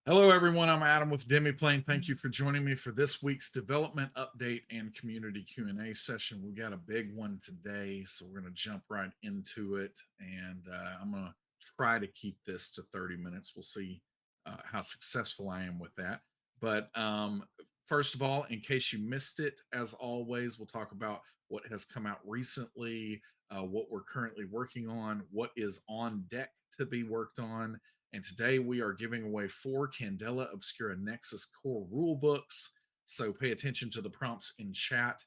Hello, everyone. I'm Adam with Demiplane. Thank you for joining me for this week's development update and community Q&A session. We got a big one today, so we're going to jump right into it. And I'm going to try to keep this to 30 minutes. We'll see how successful I am with that. But first of all, in case you missed it, as always, we'll talk about what has come out recently, what we're currently working on, what is on deck to be worked on, and today we are giving away 4 Candela Obscura Nexus core rule books. So pay attention to the prompts in chat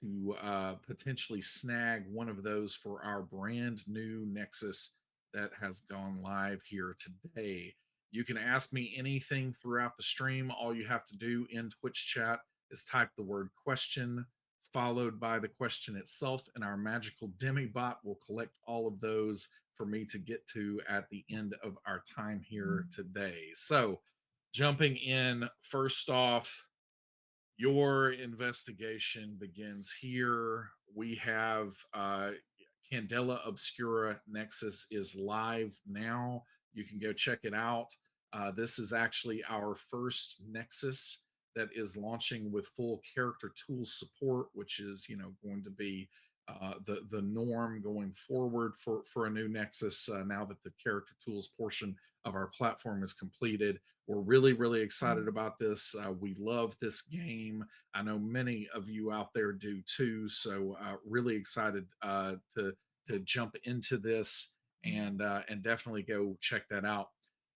to potentially snag one of those for our brand new Nexus that has gone live here today. You can ask me anything throughout the stream. All you have to do in Twitch chat is type the word question followed by the question itself, and our magical demibot will collect all of those for me to get to at the end of our time here today. So, jumping in, first off, your investigation begins here. We have Candela Obscura Nexus is live now. You can go check it out. This is actually our first Nexus that is launching with full character tools support, which is going to be the norm going forward for a new Nexus. Now that the character tools portion of our platform is completed, we're really excited about this. We love this game. I know many of you out there do too. So really excited to jump into this and definitely go check that out.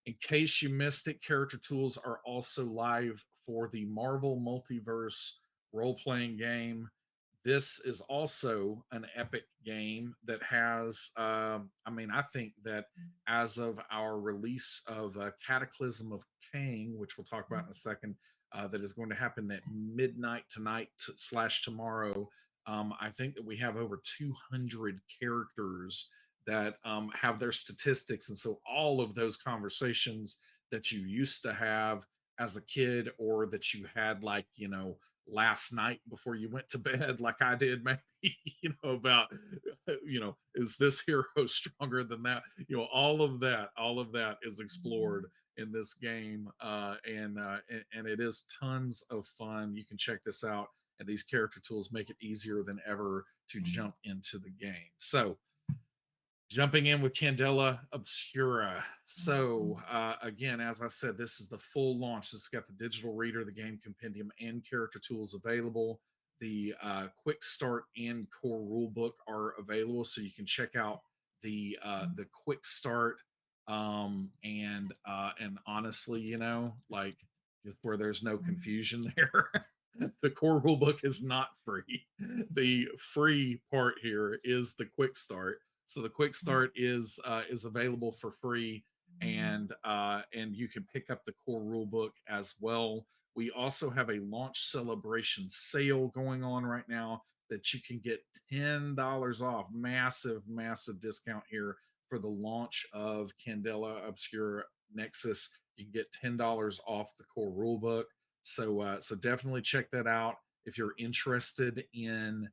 In case you missed it, character tools are also live for the Marvel Multiverse role playing game. This is also an epic game that has, I think that as of our release of Cataclysm of Kang, which we'll talk about in a second, that is going to happen at midnight tonight / tomorrow. I think that we have over 200 characters that have their statistics. And so all of those conversations that you used to have as a kid or that you had last night before you went to bed, like I did, maybe, about, is this hero stronger than that? All of that is explored in this game. And it is tons of fun. You can check this out. And these character tools make it easier than ever to jump into the game. So, jumping in with Candela Obscura. So, again, as I said, this is the full launch. This has got the digital reader, the game compendium, and character tools available. The quick start and core rulebook are available, so you can check out the quick start. And honestly, like just where there's no confusion there. The core rulebook is not free. The free part here is the quick start. So the quick start is available for free, and you can pick up the core rulebook as well. We also have a launch celebration sale going on right now that you can get $10 off. Massive discount here for the launch of Candela Obscura Nexus. You can get $10 off the core rulebook. So definitely check that out if you're interested in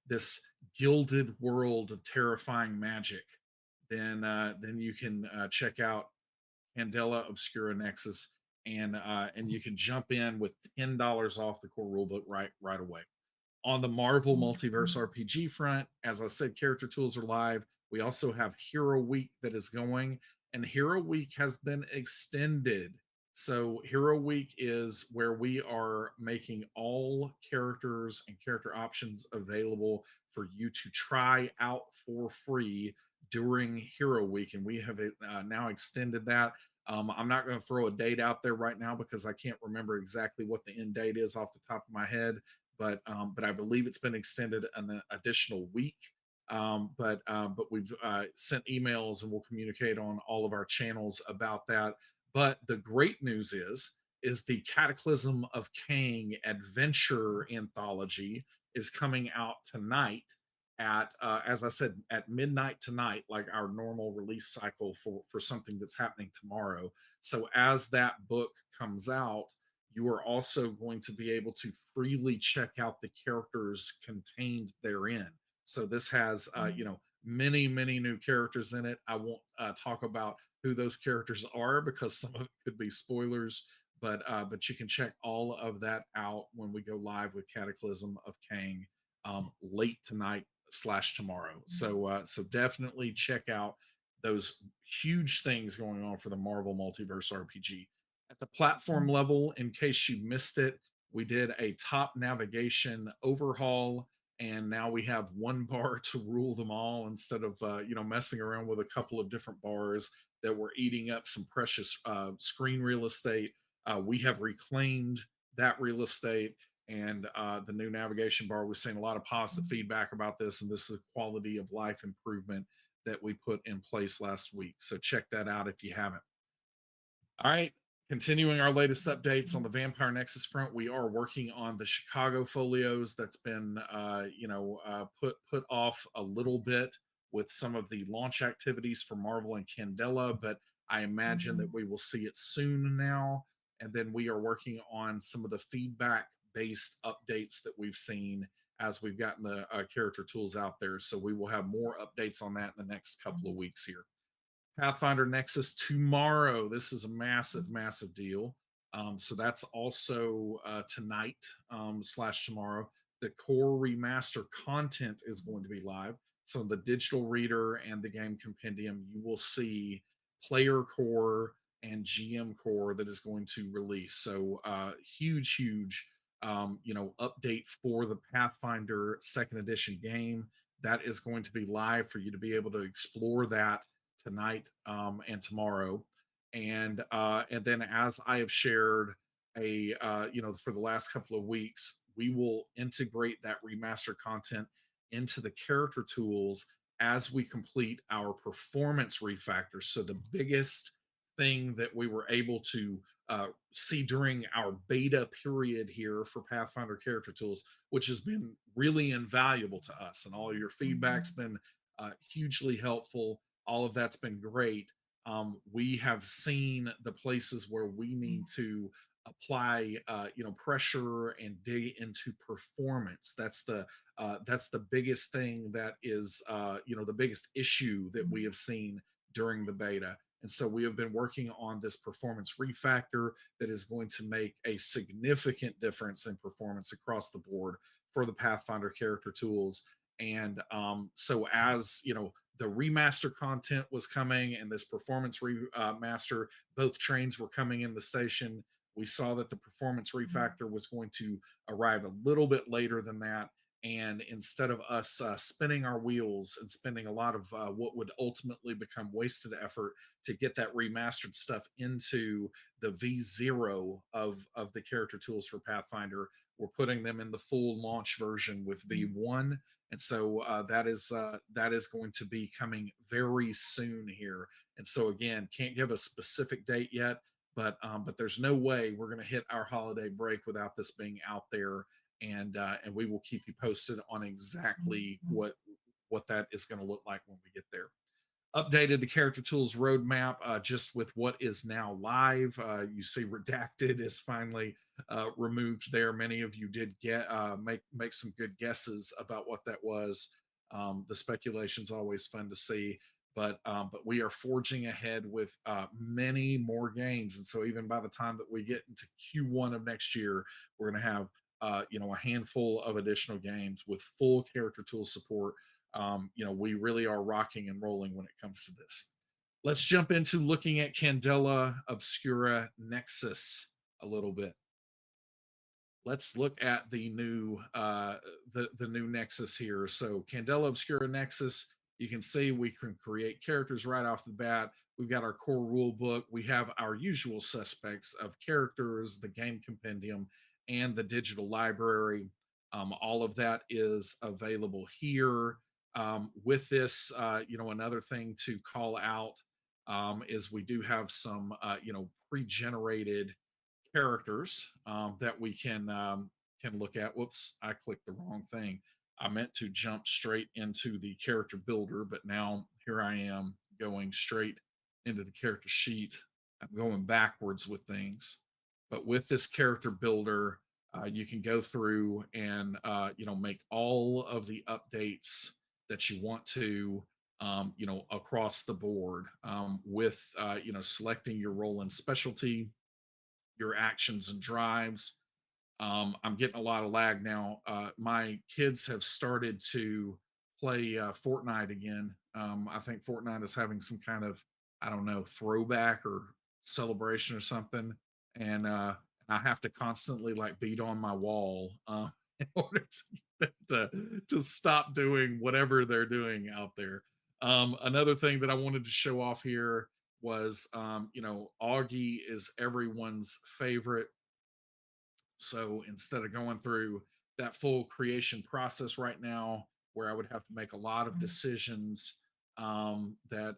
this gilded world of terrifying magic. Then you can check out Candela Obscura Nexus, and you can jump in with $10 off the core rulebook right away. On the Marvel Multiverse RPG front, as I said, character tools are live. We also have Hero Week that is going, and Hero Week has been extended. So, Hero Week is where we are making all characters and character options available for you to try out for free during Hero Week. And we have now extended that. I'm not going to throw a date out there right now because I can't remember exactly what the end date is off the top of my head, but I believe it's been extended an additional week. But we've sent emails and we'll communicate on all of our channels about that. But the great news is the Cataclysm of Kang adventure anthology is coming out tonight at as I said, at midnight tonight, like our normal release cycle for something that's happening tomorrow. So as that book comes out, you are also going to be able to freely check out the characters contained therein. So this has many new characters in it. I won't talk about who those characters are because some of it could be spoilers. But you can check all of that out when we go live with Cataclysm of Kang late tonight slash tomorrow. So definitely check out those huge things going on for the Marvel Multiverse RPG. At the platform level, in case you missed it, we did a top navigation overhaul, and now we have one bar to rule them all instead of messing around with a couple of different bars that were eating up some precious screen real estate. We have reclaimed that real estate, and the new navigation bar. We've seen a lot of positive feedback about this, and this is a quality of life improvement that we put in place last week. So check that out if you haven't. All right. Continuing our latest updates on the Vampire Nexus front, we are working on the Chicago folios. That's been, put off a little bit with some of the launch activities for Marvel and Candela, but I imagine that we will see it soon now. And then we are working on some of the feedback based updates that we've seen as we've gotten the character tools out there. So we will have more updates on that in the next couple of weeks here. Pathfinder Nexus tomorrow. This is a massive, massive deal. So that's also tonight slash tomorrow. The core remaster content is going to be live. So the digital reader and the game compendium, you will see player core and GM core that is going to release. So huge, huge, update for the Pathfinder second edition game. That is going to be live for you to be able to explore that tonight and tomorrow. And then as I have shared for the last couple of weeks, we will integrate that remaster content into the character tools as we complete our performance refactor. So the biggest thing that we were able to see during our beta period here for Pathfinder character tools, which has been really invaluable to us, and all your feedback's been hugely helpful. All of that's been great. We have seen the places where we need to apply, pressure and dig into performance. That's the biggest thing that is, the biggest issue that we have seen during the beta. And so we have been working on this performance refactor that is going to make a significant difference in performance across the board for the Pathfinder character tools. And so as the remaster content was coming and this performance remaster, both trains were coming in the station. We saw that the performance refactor was going to arrive a little bit later than that. And instead of us spinning our wheels and spending a lot of what would ultimately become wasted effort to get that remastered stuff into the V0 of the character tools for Pathfinder, we're putting them in the full launch version with V1. And so that is going to be coming very soon here. And so again, can't give a specific date yet, but there's no way we're going to hit our holiday break without this being out there. And we will keep you posted on exactly what that is going to look like when we get there. Updated the character tools roadmap just with what is now live. You see, redacted is finally removed there. Many of you did get make some good guesses about what that was. The speculation's always fun to see, but we are forging ahead with many more games, and so even by the time that we get into Q1 of next year, we're going to have a handful of additional games with full character tool support. We really are rocking and rolling when it comes to this. Let's jump into looking at Candela Obscura Nexus a little bit. Let's look at the new the new Nexus here. So Candela Obscura Nexus, you can see we can create characters right off the bat. We've got our core rule book. We have our usual suspects of characters, the game compendium, and the digital library. All of that is available here. With this, another thing to call out is we do have some, pre-generated characters that we can look at. Whoops, I clicked the wrong thing. I meant to jump straight into the character builder, but now here I am going straight into the character sheet. I'm going backwards with things. But with this character builder, you can go through and make all of the updates that you want to. across the board, with selecting your role and specialty, your actions and drives. I'm getting a lot of lag now. My kids have started to play Fortnite again. I think Fortnite is having some kind of, I don't know, throwback or celebration or something, and I have to constantly like beat on my wall in order to get them to stop doing whatever they're doing out there. Another thing that I wanted to show off here was, Augie is everyone's favorite, so instead of going through that full creation process right now, where I would have to make a lot of decisions, that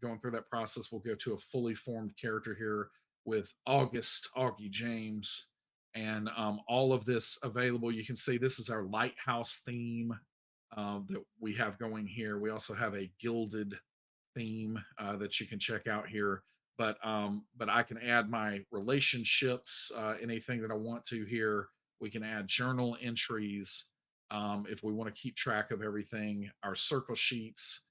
going through that process, we'll go to a fully formed character here with August Augie James, and all of this available. You can see this is our lighthouse theme that we have going here. We also have a gilded theme that you can check out here. But I can add my relationships, anything that I want to here. We can add journal entries if we want to keep track of everything. Our circle sheets,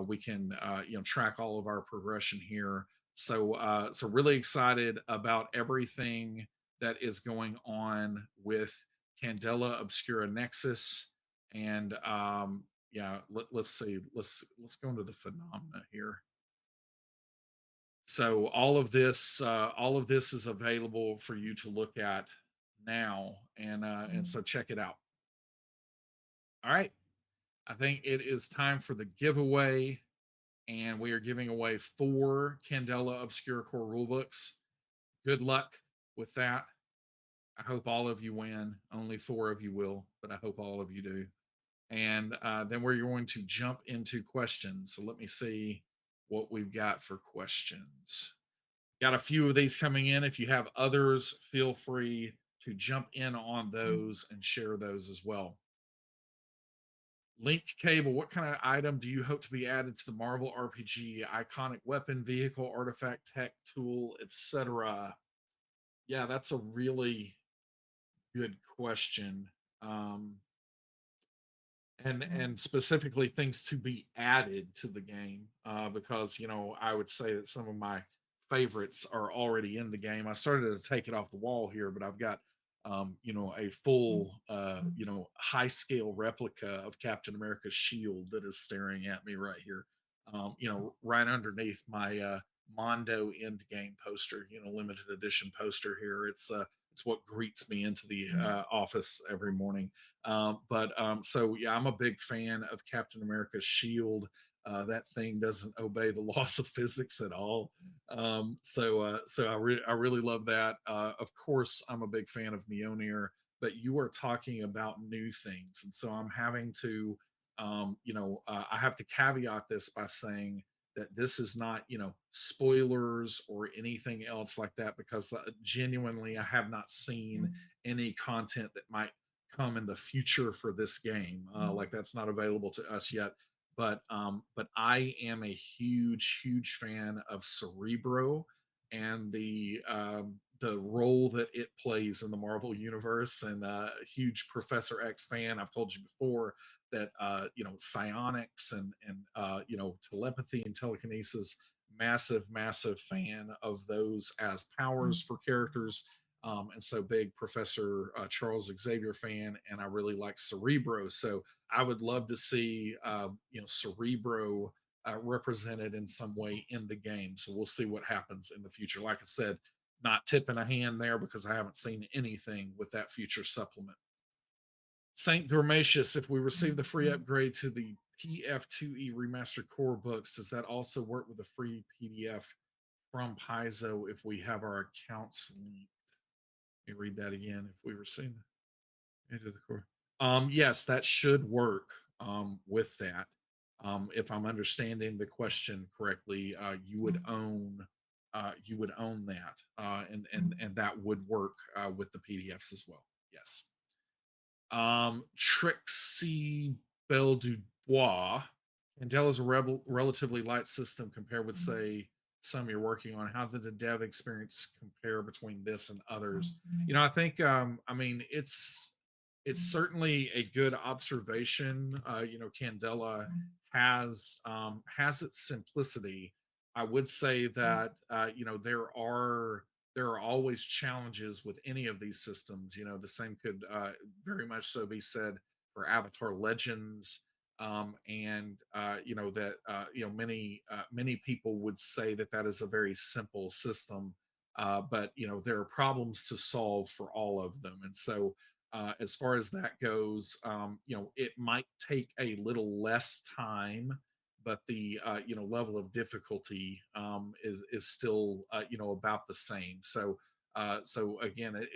we can track all of our progression here. So really excited about everything that is going on with Candela Obscura Nexus, and yeah, let's see, let's go into the phenomena here. So all of this is available for you to look at now, and so check it out. All right, I think it is time for the giveaway, and we are giving away 4 Candela Obscura core rulebooks. Good luck with that. I hope all of you win. Only 4 of you will, but I hope all of you do. And then we're going to jump into questions. So let me see what we've got for questions. Got a few of these coming in. If you have others, feel free to jump in on those and share those as well. Link cable, what kind of item do you hope to be added to the Marvel RPG? Iconic weapon, vehicle, artifact, tech, tool, etc. Yeah, that's a really good question. Um, and specifically things to be added to the game, because I would say that some of my favorites are already in the game. I started to take it off the wall here, but I've got a full high scale replica of Captain America's shield that is staring at me right here, right underneath my Mondo end game poster, limited edition poster here. It's what greets me into the office every morning. So yeah, I'm a big fan of Captain America's shield. That thing doesn't obey the laws of physics at all. So I really love that. Of course, I'm a big fan of Mjolnir, but you are talking about new things, and so I'm having to, I have to caveat this by saying that this is not, spoilers or anything else like that, because genuinely I have not seen any content that might come in the future for this game. Like that's not available to us yet. But I am a huge fan of Cerebro and the role that it plays in the Marvel universe, and a huge Professor X fan. I've told you before that psionics and telepathy and telekinesis, massive fan of those as powers for characters. And so big Professor Charles Xavier fan, and I really like Cerebro. So I would love to see Cerebro represented in some way in the game. So we'll see what happens in the future. Like I said, not tipping a hand there because I haven't seen anything with that future supplement. Saint Dormatius, if we receive the free upgrade to the PF2E remastered core books, does that also work with a free PDF from Paizo if we have our accounts linked? Let me read that again. If we receive into the core, yes, that should work with that. If I'm understanding the question correctly, you would own that, and that would work with the PDFs as well. Yes. Trixie Belle Dubois. Candela is a relatively light system compared with, say, some you're working on. How did the dev experience compare between this and others? I think, I mean, it's certainly a good observation. Candela has its simplicity. I would say that there are always challenges with any of these systems. The same could very much so be said for Avatar Legends, and that many people would say that that is a very simple system, but there are problems to solve for all of them, and so as far as that goes, it might take a little less time, but the level of difficulty is still about the same. So again,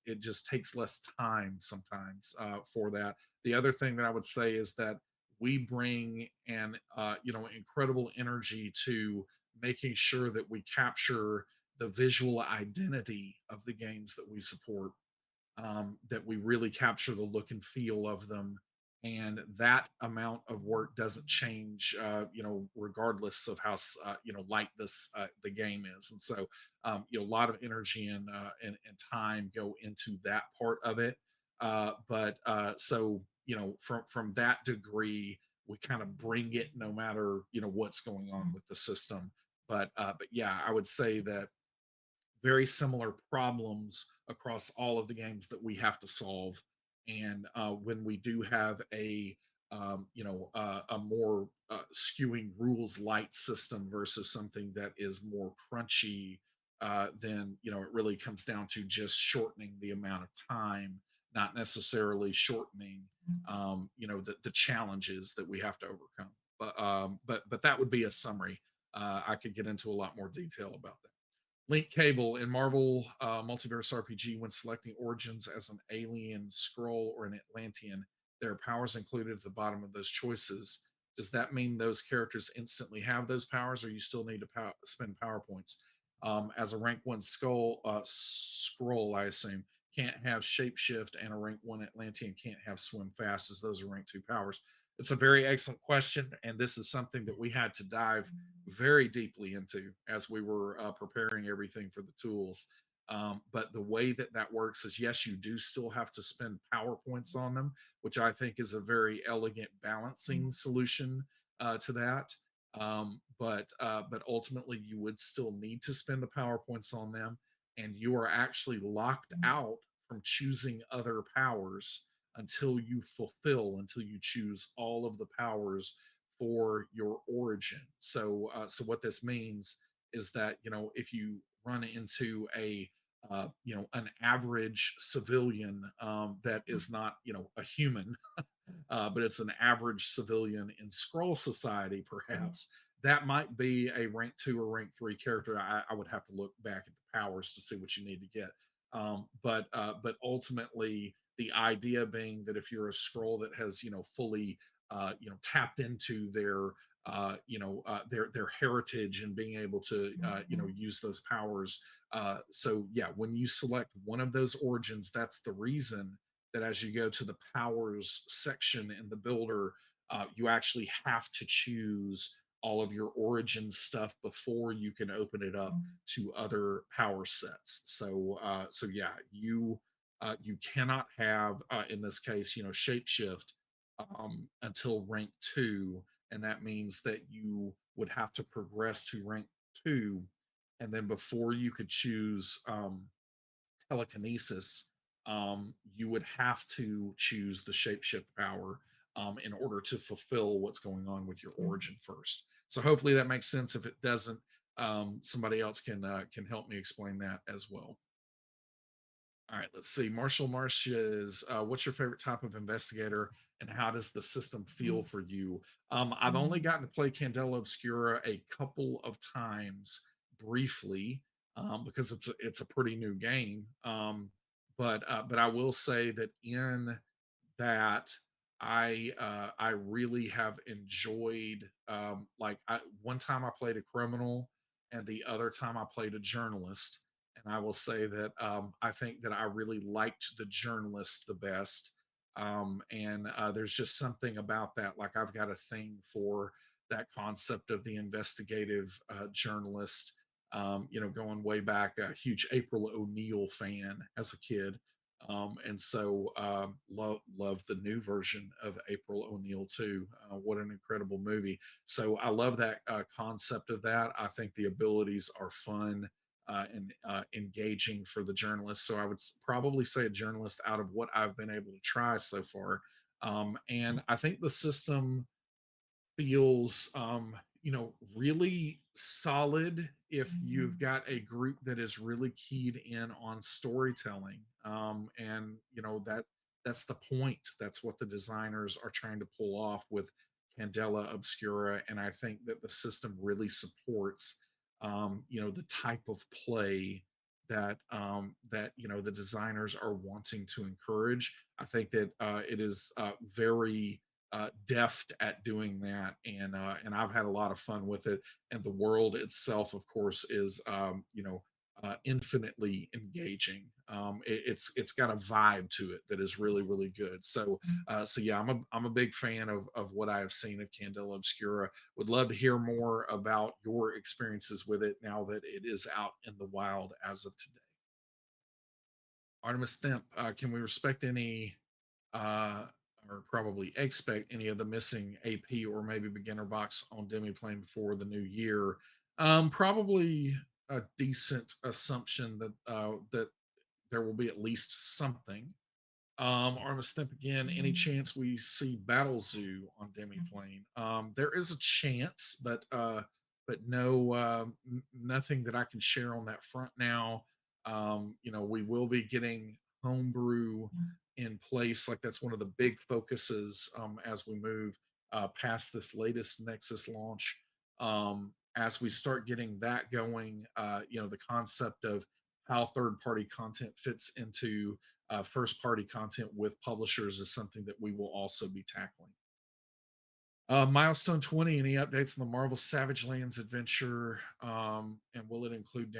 it just takes less time sometimes for that. The other thing that I would say is that we bring an incredible energy to making sure that we capture the visual identity of the games that we support, that we really capture the look and feel of them. And that amount of work doesn't change, regardless of how light the game is. And so, a lot of energy and time go into that part of it. But from that degree, we kind of bring it no matter what's going on with the system. But yeah, I would say that very similar problems across all of the games that we have to solve. And when we do have a more skewing rules light system versus something that is more crunchy, then it really comes down to just shortening the amount of time, not necessarily shortening the challenges that we have to overcome. But that would be a summary. I could get into a lot more detail about that. Link Cable in Marvel Multiverse RPG, when selecting origins as an alien, scroll, or an Atlantean, there are powers included at the bottom of those choices. Does that mean those characters instantly have those powers, or you still need to spend power points? As a rank one scroll, I assume, can't have shapeshift, and a rank one Atlantean can't have swim fast, as those are rank two powers. It's a very excellent question, and this is something that we had to dive very deeply into as we were preparing everything for the tools. But the way that that works is, yes, you do still have to spend power points on them, which I think is a very elegant balancing solution to that. But ultimately, you would still need to spend the power points on them, and you are actually locked out from choosing other powers until you choose all of the powers for your origin. So what this means is that if you run into an average civilian that is not a human, but it's an average civilian in Scroll Society, perhaps that might be a rank two or rank three character. I would have to look back at the powers to see what you need to get. But ultimately, the idea being that if you're a scroll that has fully tapped into their heritage and being able to use those powers. So yeah, when you select one of those origins, that's the reason that as you go to the powers section in the builder, you actually have to choose all of your origin stuff before you can open it up to other power sets. So yeah, you cannot have in this case shapeshift until rank two, and that means that you would have to progress to rank two, and then before you could choose telekinesis, you would have to choose the shapeshift power in order to fulfill what's going on with your origin first. So hopefully that makes sense. If it doesn't, somebody else can help me explain that as well. All right, let's see. Marshall Marsh is, what's your favorite type of investigator, and how does the system feel for you? I've only gotten to play Candela Obscura a couple of times briefly, because it's a pretty new game. But I will say that in that I really have enjoyed, one time I played a criminal, and the other time I played a journalist, and I will say that I think that I really liked the journalist the best. And there's just something about that. Like, I've got a thing for that concept of the investigative journalist. Going way back, a huge April O'Neil fan as a kid. And so love the new version of April O'Neil too. What an incredible movie! So I love that concept of that. I think the abilities are fun and engaging for the journalist. So I would probably say a journalist out of what I've been able to try so far. And I think the system feels really solid if you've got a group that is really keyed in on storytelling. And that's the point. That's what the designers are trying to pull off with Candela Obscura. And I think that the system really supports the type of play that the designers are wanting to encourage. I think that it is very deft at doing that, and I've had a lot of fun with it. And the world itself, of course, is infinitely engaging. It's got a vibe to it that is really really good. So yeah, I'm a big fan of what I have seen of Candela Obscura. Would love to hear more about your experiences with it now that it is out in the wild as of today. Artemis Themp, can we respect any uh, or probably expect any of the missing AP or maybe beginner box on Demiplane before the new year? Probably a decent assumption that there will be at least something. Artemis Themp again. Any chance we see Battle Zoo on Demiplane? There is a chance, but no, nothing that I can share on that front now. We will be getting homebrew in place. Like that's one of the big focuses as we move past this latest Nexus launch. As we start getting that going, the concept of how third party content fits into first party content with publishers is something that we will also be tackling. Milestone 20, any updates on the Marvel Savage Lands adventure? And will it include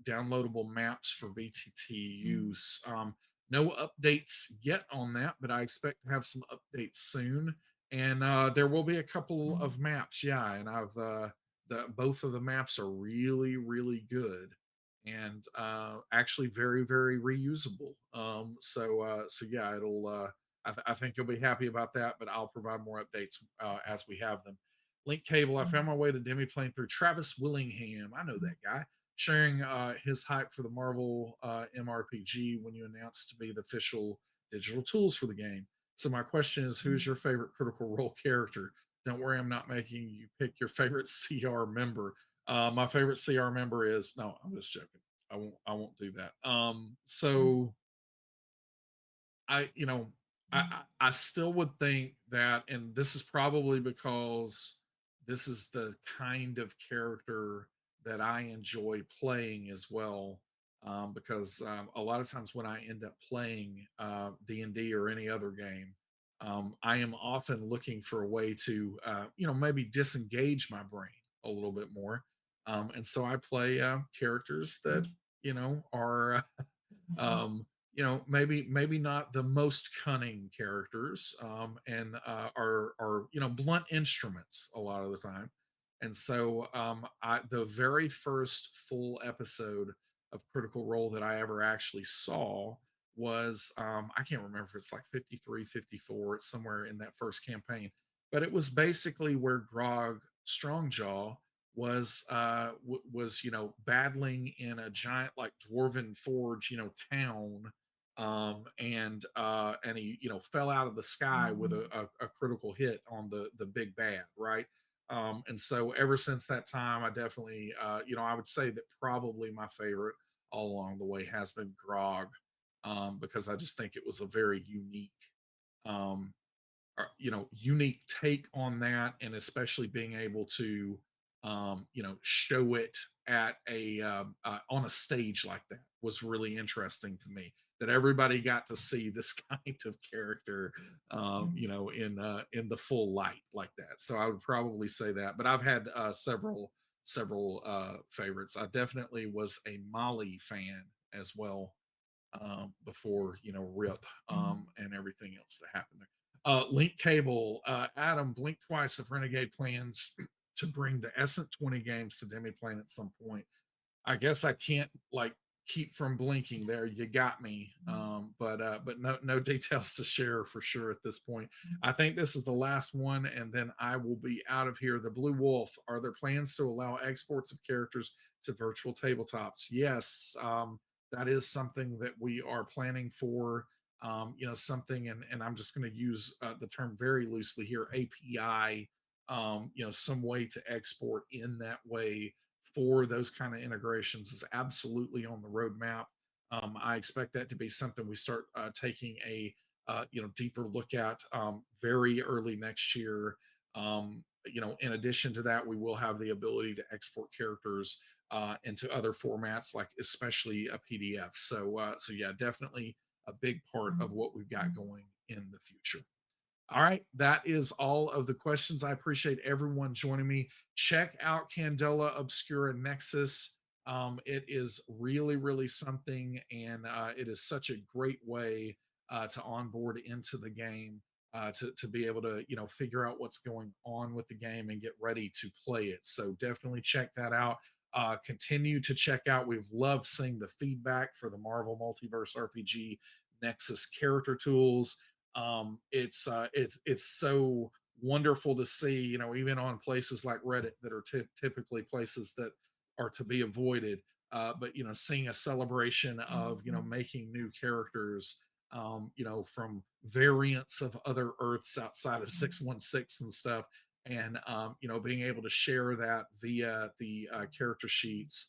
downloadable maps for VTT use? No updates yet on that, but I expect to have some updates soon. And there will be a couple of maps, yeah. And both of the maps are really, really good and actually very, very reusable. So yeah, it'll I think you'll be happy about that, but I'll provide more updates as we have them. Link cable. I found my way to Demiplane through Travis Willingham. I know that guy. Sharing his hype for the Marvel MRPG when you announced to be the official digital tools for the game. So my question is, who's your favorite Critical Role character? Don't worry, I'm not making you pick your favorite CR member. My favorite CR member is no. I'm just joking. I won't do that. So I, you know, I still would think that, and this is probably because this is the kind of character that I enjoy playing as well. Because a lot of times when I end up playing D&D or any other game, I am often looking for a way to, maybe disengage my brain a little bit more. And so I play characters that, are maybe not the most cunning characters and are blunt instruments a lot of the time. And so the very first full episode of Critical Role that I ever actually saw was I can't remember if it's like 53, 54. It's somewhere in that first campaign, but it was basically where Grog Strongjaw was battling in a giant like dwarven forge town, and he fell out of the sky with a critical hit on the big bad, right? And so ever since that time I definitely I would say that probably my favorite all along the way has been Grog, because I just think it was a very um unique take on that, and especially being able to show it at a on a stage like that was really interesting to me, that everybody got to see this kind of character in the full light like that. So I would probably say that, but I've had several favorites. I definitely was a Molly fan as well, before Rip, and everything else that happened there. Link cable. Adam, blink twice if Renegade plans to bring the Essent 20 games to Demiplane at some point. I guess I can't like keep from blinking there. You got me. But no details to share for sure at this point. I think this is the last one, and then I will be out of here. The Blue Wolf. Are there plans to allow exports of characters to virtual tabletops? Yes, that is something that we are planning for. Something, and I'm just going to use the term very loosely here, API. Some way to export in that way for those kind of integrations is absolutely on the roadmap. I expect that to be something we start taking a deeper look at very early next year. In addition to that, we will have the ability to export characters into other formats, like especially a PDF. So yeah, definitely a big part of what we've got going in the future. All right, that is all of the questions. I appreciate everyone joining me. Check out Candela Obscura Nexus. It is really, really something, and it is such a great way to onboard into the game, to be able to figure out what's going on with the game and get ready to play it. So definitely check that out. Continue to check out. We've loved seeing the feedback for the Marvel Multiverse RPG Nexus character tools. It's so wonderful to see, even on places like Reddit that are typically places that are to be avoided. But seeing a celebration of making new characters, from variants of other Earths outside of 616 and stuff, and being able to share that via the character sheets,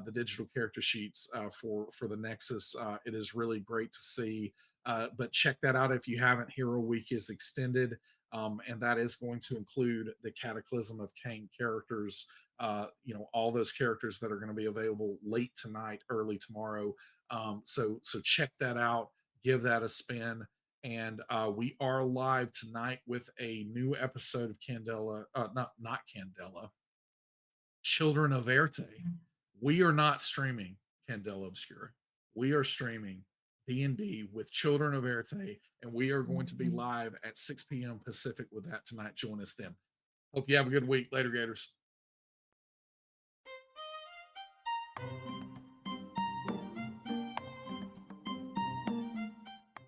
the digital character sheets for the Nexus. It is really great to see. But check that out if you haven't. Hero Week is extended, and that is going to include the Cataclysm of Kang characters. All those characters that are going to be available late tonight, early tomorrow. So check that out. Give that a spin. And we are live tonight with a new episode of Candela, not Candela, Children of Erte. We are not streaming Candela Obscura. We are streaming D&D with Children of Erte, and we are going to be live at 6 p.m. Pacific with that tonight. Join us then. Hope you have a good week. Later, Gators.